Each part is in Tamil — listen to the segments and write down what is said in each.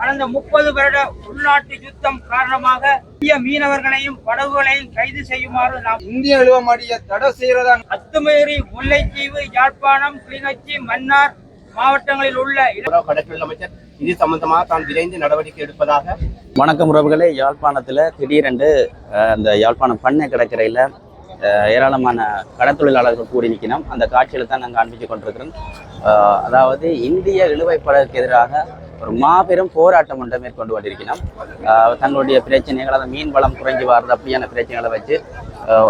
கடந்த 30 வருட உள்நாட்டு யுத்தம் காரணமாக இந்திய மீனவர்களையும் படகுகளையும் கைது செய்யுமாறு நாம் இந்திய இழுவமடியை தடை செய்யறதா அத்துமீறி முல்லைத்தீவு, யாழ்ப்பாணம், கிளிநொச்சி, மன்னார் மாவட்டங்களில் உள்ள கடற்றொழில் அமைச்சர் இது சம்பந்தமாக தான் விரைந்து நடவடிக்கை எடுப்பதாக. வணக்கம் உறவுகளே, யாழ்ப்பாணத்தில் திடீரென்று அந்த யாழ்ப்பாணம் பண்ணை கடற்கரையில் ஏராளமான கடற்தொழிலாளர்கள் கூடி நிற்கணும். அந்த காட்சியில் தான் நாங்கள் காண்பித்து கொண்டிருக்கிறோம். அதாவது இந்திய இழுவைப்படகுக்கு எதிராக ஒரு மாபெரும் போராட்டம் ஒன்றை மேற்கொண்டு கொண்டிருக்கணும். தங்களுடைய பிரச்சனைகள், அதை மீன் வளம் குறைஞ்சி வர்றது அப்படியான பிரச்சனைகளை வச்சு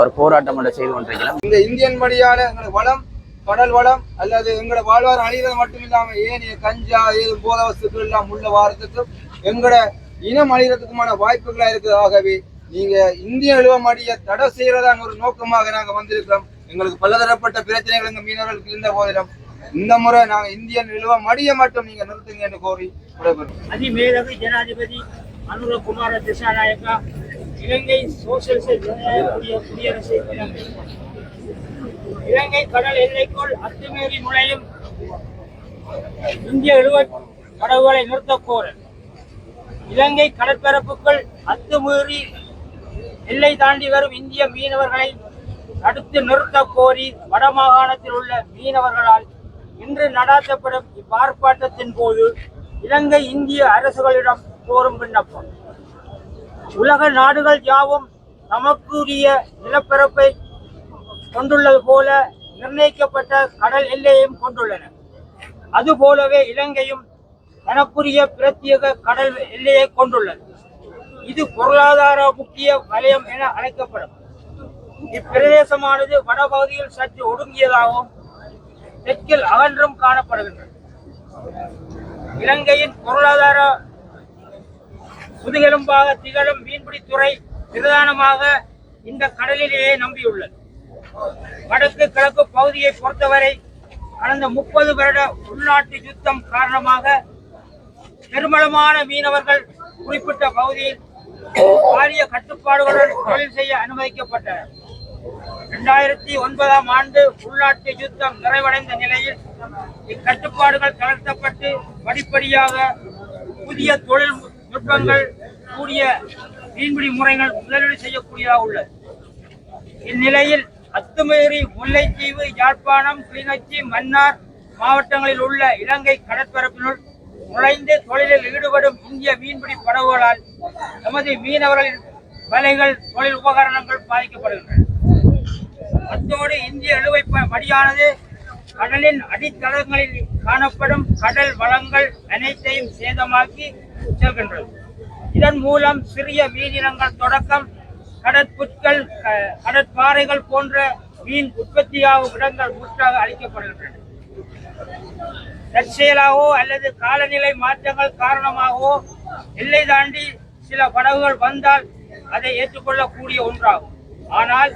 ஒரு போராட்டம் ஒன்றை செய்து கொண்டிருக்கணும். இந்த இந்தியன் மடியான எங்களோட வளம், கடல் வளம் அல்லது எங்களோட வாழ்வாரம் அழிகிறது மட்டும் இல்லாமல் ஏனைய கஞ்சா ஏது போத வஸ்துக்கள் எல்லாம் உள்ள வாரத்துக்கும் எங்களோட இனம் அழிகிறதுக்குமான வாய்ப்புகளா இருக்கிறதாகவே நீங்க இந்திய இழுவமடியை தடை செய்யறதான ஒரு நோக்கமாக நாங்க வந்திருக்கிறோம். எங்களுக்கு பலதரப்பட்ட பிரச்சனைகள் எங்க மீனவர்களுக்கு இருந்த போதிலும் இந்த முறை நாங்க இந்தியன் இழுவமடியை மட்டும் நீங்க நிறுத்துங்க என்று கோரி அதிமேதகு ஜனாதிபதி அனுரகுமார திசாநாயக்கா, இலங்கை சோசியலிச குடியரசு இலங்கை கடல் எல்லைக்குள் அத்துமீறி நுழையும் இந்திய இழுவை படகுகளை நிறுத்த கோரல். இலங்கை கடற்பரப்புக்குள் அத்துமீறி எல்லை தாண்டி வரும் இந்திய மீனவர்களை தடுத்து நிறுத்த கோரி வடமாகாணத்தில் உள்ள மீனவர்களால் இன்று நடாத்தப்படும் இவ்வார்ப்பாட்டத்தின் போது இலங்கை இந்திய அரசுகளிடம் கோரும் விண்ணப்பம். உலக நாடுகள் யாவும் நமக்குரிய நிலப்பரப்பை கொண்டுள்ளது போல நிர்ணயிக்கப்பட்ட கடல் எல்லையையும் கொண்டுள்ளன. அதுபோலவே இலங்கையும் தனக்குரிய பிரத்யேக கடல் எல்லையை கொண்டுள்ளது. இது பொருளாதார முக்கிய வலயம் என அழைக்கப்படும். இப்பிரதேசமானது வடபகுதியில் சற்று ஒடுங்கியதாகவும் தெற்கில் அகன்றும் காணப்படுகின்றது. இலங்கையின் பொருளாதார முதுகெலும்பாக திகழும் மீன்பிடித்துறை பிரதானமாக இந்த கடலிலேயே நம்பியுள்ளது. வடக்கு கிழக்கு பகுதியை பொறுத்தவரை கடந்த 30 வருட உள்நாட்டு யுத்தம் காரணமாக பெருமளவான மீனவர்கள் குறிப்பிட்ட பகுதியில் பாரிய கட்டுப்பாடுகளுடன் தொழில் செய்ய அனுமதிக்கப்பட்டனர். 2009ஆம் ஆண்டு உள்நாட்டு யுத்தம் நிறைவடைந்த நிலையில் இக்கட்டுப்பாடுகள் தளர்த்தப்பட்டு படிப்படியாக புதிய தொழில்நுட்பங்கள் கூடிய மீன்பிடி முறைகள் முதலீடு செய்யக்கூடியதாக உள்ளது. இந்நிலையில் அத்துமீறி முல்லைத்தீவு, யாழ்ப்பாணம், கிளிநொச்சி, மன்னார் மாவட்டங்களில் உள்ள இலங்கை கடற்பரப்பினுள் நுழைந்து தொழிலில் ஈடுபடும் இந்திய மீன்பிடி படகுகளால் நமது மீனவர்களின் வலைகள், தொழில் உபகரணங்கள் பாதிக்கப்படுகின்றன. அத்தோடு இந்திய இழுவை மடியானது கடலின் அடித்தளங்களில் காணப்படும் கடல் வளங்கள் அனைத்தையும் சேதமாக்கி செல்கின்றது. இதன் மூலம் சிறிய மீனினங்கள் தொடக்கம் கடற்புற்கள், கடற்பாறைகள் போன்ற மீன் உற்பத்தியாகும் இடங்கள் முற்றாக அளிக்கப்படுகின்றன. தற்செயலாகவோ அல்லது காலநிலை மாற்றங்கள் காரணமாகவோ எல்லை தாண்டி சில படகுகள் வந்தால் அதை ஏற்றுக்கொள்ளக்கூடிய ஒன்றாகும். ஆனால்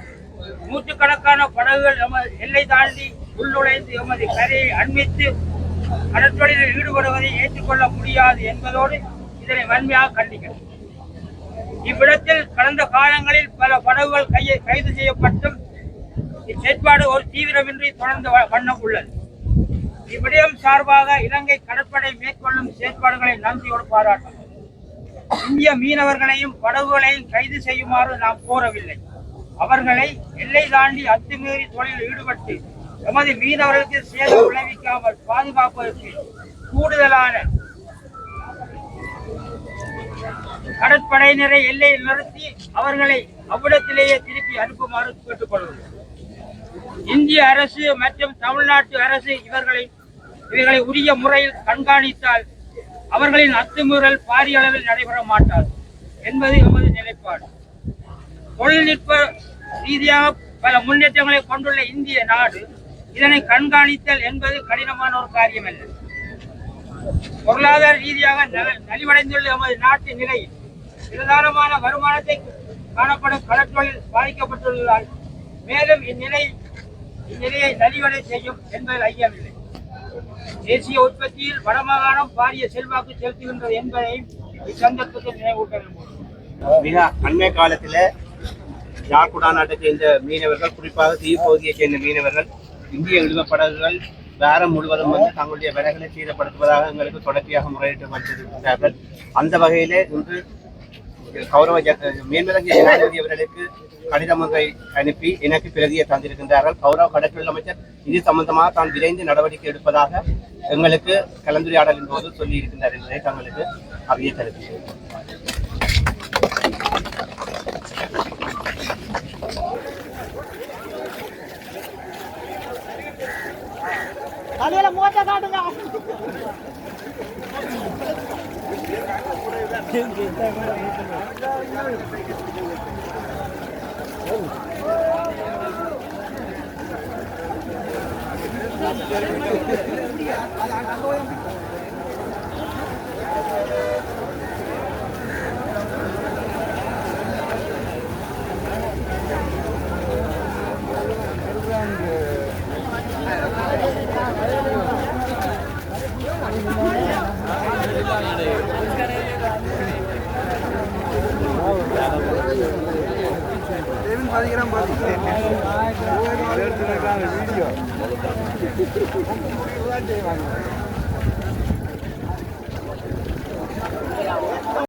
நூற்றுக்கணக்கான படகுகள் நமது எல்லை தாண்டி உள்நுழைந்து எமது கரையை அண்மித்து கடற்தொழிலில் ஈடுபடுவதை ஏற்றுக்கொள்ள முடியாது என்பதோடு இதனை வன்மையாக கண்டிக்கிறோம். இவ்விடத்தில் கடந்த காலங்களில் பல படகுகள் கைது செய்யப்பட்டும் இச்செயற்பாடு ஒரு தீவிரமின்றி தொடர்ந்த வண்ணம் உள்ளது. இவ்விடயம் சார்பாக இலங்கை கடற்படை மேற்கொள்ளும் செயற்பாடுகளை நன்றியோடு பாராட்டும். இந்திய மீனவர்களையும் படகுகளையும் கைது செய்யுமாறு நாம் கோரவில்லை. அவர்களை எல்லை தாண்டி அத்துமீறி தொழிலில் ஈடுபட்டு எமது மீனவர்களுக்கு சேதம் விளைவிக்காமல் பாதுகாப்பதற்கு கூடுதலான கடற்படையினரை எல்லையில் நிறுத்தி அவர்களை அவ்விடத்திலேயே திருப்பி அனுப்புமாறு கேட்டுக்கொள்வது. இந்திய அரசு மற்றும் தமிழ்நாட்டு அரசு இவர்களை உரிய முறையில் கண்காணித்தால் அவர்களின் அத்துமீறல் பாரிய அளவில் நடைபெற மாட்டாது என்பது எமது நிலைப்பாடு. தொழில்நுட்ப ரீதியாக பல முன்னேற்றங்களை கொண்டுள்ள இந்திய நாடு இதனை கண்காணித்தல் என்பது கடினமான ஒரு காரியம் அல்ல. பொருளாதார ரீதியாக நலிவடைந்துள்ள எமது நாட்டின் நிலையில் பிரதானமான வருமானத்தை காணப்படும் கடற்தொழில் பாதிக்கப்பட்டுள்ளதால் மேலும் இந்நிலையை நலிவடை செய்யும் என்பதில் ஐயமில்லை. தேசிய உற்பத்தியில் வடமாகாணம் பாரிய செல்வாக்கு செலுத்துகின்றது என்பதையும் இச்சந்தர்ப்பத்தில் நினைவூட்ட விரும்புகிறோம். மிக அண்மை காலத்தில் யாழ்குடா நாட்டை சேர்ந்த மீனவர்கள், குறிப்பாக தீவு பகுதியை சேர்ந்த மீனவர்கள் இந்திய இழுவ படகுகள் வாரம் முழுவதும் தங்களுடைய வேலைகளை சீரப்படுத்துவதாக எங்களுக்கு தொடர்ச்சியாக முறையிட்டு வந்திருக்கிறார்கள். அந்த வகையிலே இன்று கௌரவ மேன்மதங்கிய ஜனாதிபதி அவர்களுக்கு கடிதம் ஒன்றை அனுப்பி எனக்கு பிரதியை தந்திருக்கின்றார்கள். கௌரவ கடற்றொழில் அமைச்சர் இது சம்பந்தமாக தான் விரைந்து நடவடிக்கை எடுப்பதாக எங்களுக்கு கலந்துரையாடலின் போது சொல்லி இருக்கின்றார் என்பதை தங்களுக்கு அறிய தருகிறேன். தலையில மூட்டை காட்டுங்க. வீடியோ